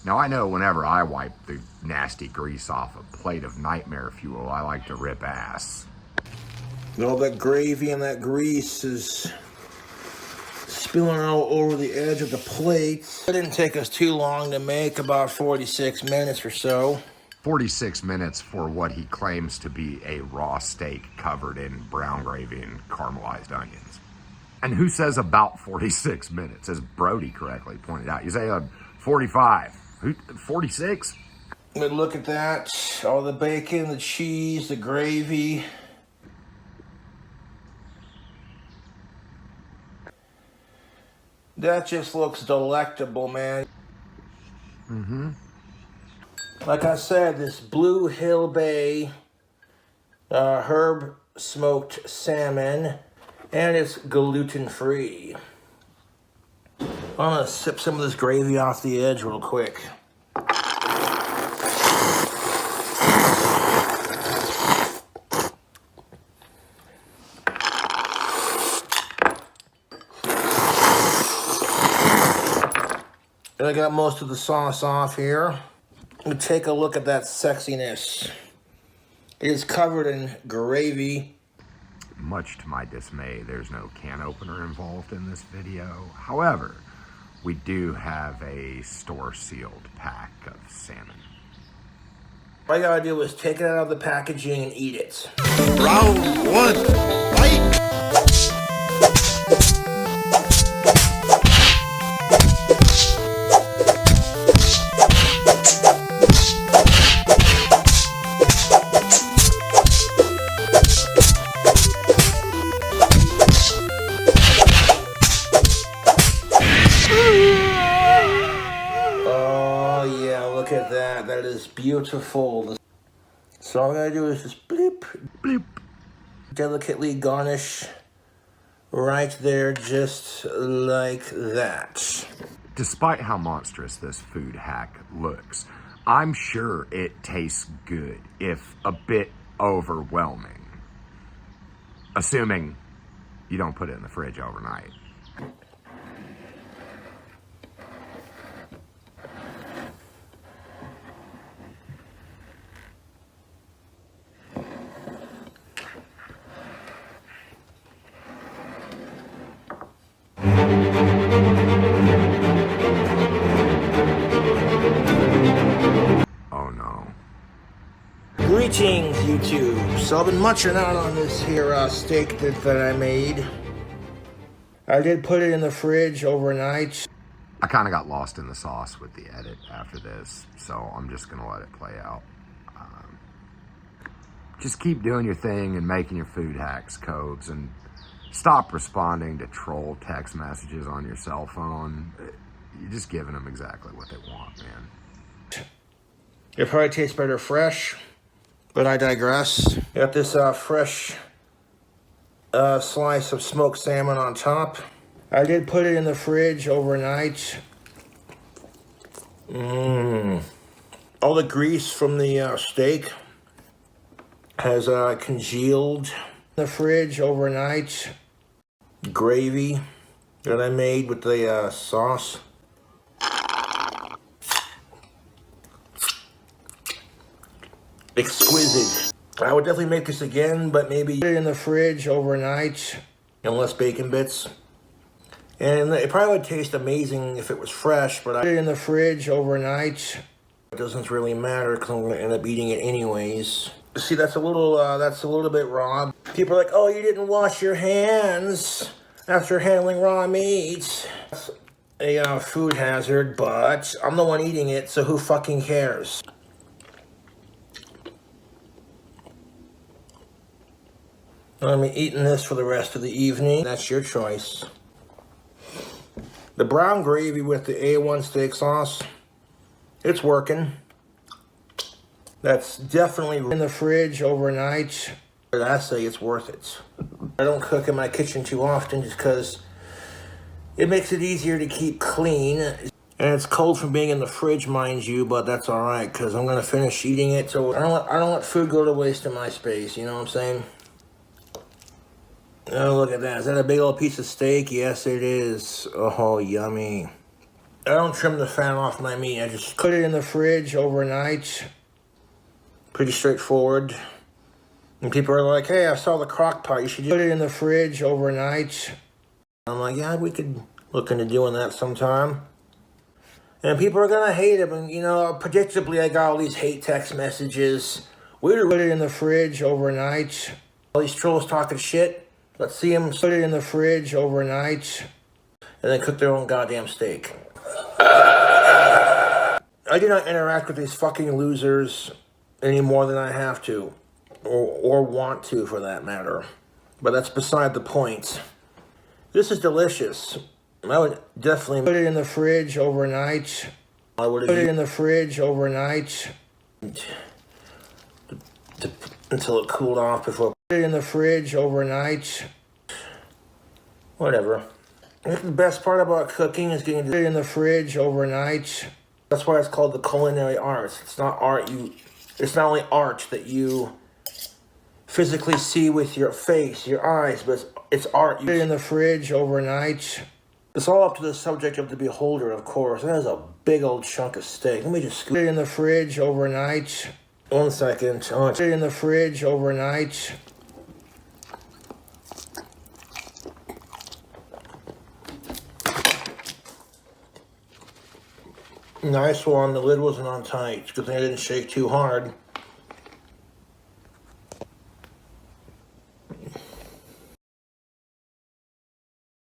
Now I know whenever I wipe the nasty grease off a plate of nightmare fuel, I like to rip ass. All that gravy and that grease is spilling all over the edge of the plate. It didn't take us too long to make, about 46 minutes or so. 46 minutes for what he claims to be a raw steak covered in brown gravy and caramelized onions. And who says about 46 minutes, as Brody correctly pointed out? You say 45. 46? But look at that. All the bacon, the cheese, the gravy. That just looks delectable, man. Mm-hmm. Like I said, this Blue Hill Bay herb smoked salmon, and it's gluten-free. I'm gonna sip some of this gravy off the edge real quick. And I got most of the sauce off here. We'll take a look at that sexiness. It is covered in gravy. Much to my dismay, there's no can opener involved in this video. However, we do have a store-sealed pack of salmon. All I gotta do is take it out of the packaging and eat it. Round one, fight! Look at that. That is beautiful. So all I gotta do is just bloop, bloop. Delicately garnish right there, just like that. Despite how monstrous this food hack looks, I'm sure it tastes good, if a bit overwhelming. Assuming you don't put it in the fridge overnight. Oh no. Greetings, YouTube. So I've been munching out on this here steak that I made. I did put it in the fridge overnight. I kind of got lost in the sauce with the edit after this, so I'm just going to let it play out. Just keep doing your thing and making your food hacks, Cobes, and stop responding to troll text messages on your cell phone. You're just giving them exactly what they want, man. It probably tastes better fresh, but I digress. Got this fresh slice of smoked salmon on top. I did put it in the fridge overnight. All the grease from the steak has congealed in the fridge overnight. Gravy that I made with the sauce. Exquisite. I would definitely make this again, but maybe put it in the fridge overnight and less bacon bits. And it probably would taste amazing if it was fresh, but I put it in the fridge overnight. It doesn't really matter because I'm going to end up eating it anyways. See, that's a little bit raw. People are like, oh, you didn't wash your hands after handling raw meat. That's a food hazard, but I'm the one eating it, so who fucking cares? I'm eating this for the rest of the evening. That's your choice. The brown gravy with the A1 steak sauce, it's working. That's definitely in the fridge overnight. But I say it's worth it. I don't cook in my kitchen too often just because it makes it easier to keep clean. And it's cold from being in the fridge, mind you, but that's all right because I'm going to finish eating it. So I don't let food go to waste in my space, you know what I'm saying? Oh, look at that. Is that a big old piece of steak? Yes, it is. Oh, yummy. I don't trim the fat off my meat. I just put it in the fridge overnight. Pretty straightforward. And people are like, hey, I saw the crock pot. You should put it in the fridge overnight. I'm like, yeah, we could look into doing that sometime. And people are going to hate it. And, you know, predictably, I got all these hate text messages. We put it in the fridge overnight. All these trolls talking shit. Let's see them put it in the fridge overnight. And then cook their own goddamn steak. I do not interact with these fucking losers any more than I have to. Or want to, for that matter. But that's beside the point. This is delicious. I would definitely put it in the fridge overnight. I would put it in the fridge overnight until it cooled off before. Put it in the fridge overnight. Whatever. I think the best part about cooking is getting it in the fridge overnight. That's why it's called the culinary arts. It's not art. It's not only art that you physically see with your face, your eyes, but it's art. You put it in the fridge overnight. It's all up to the subject of the beholder, of course. That is a big old chunk of steak. Let me just scoop it in the fridge overnight. 1 second. I want to put it in the fridge overnight. Nice one. The lid wasn't on tight because I didn't shake too hard.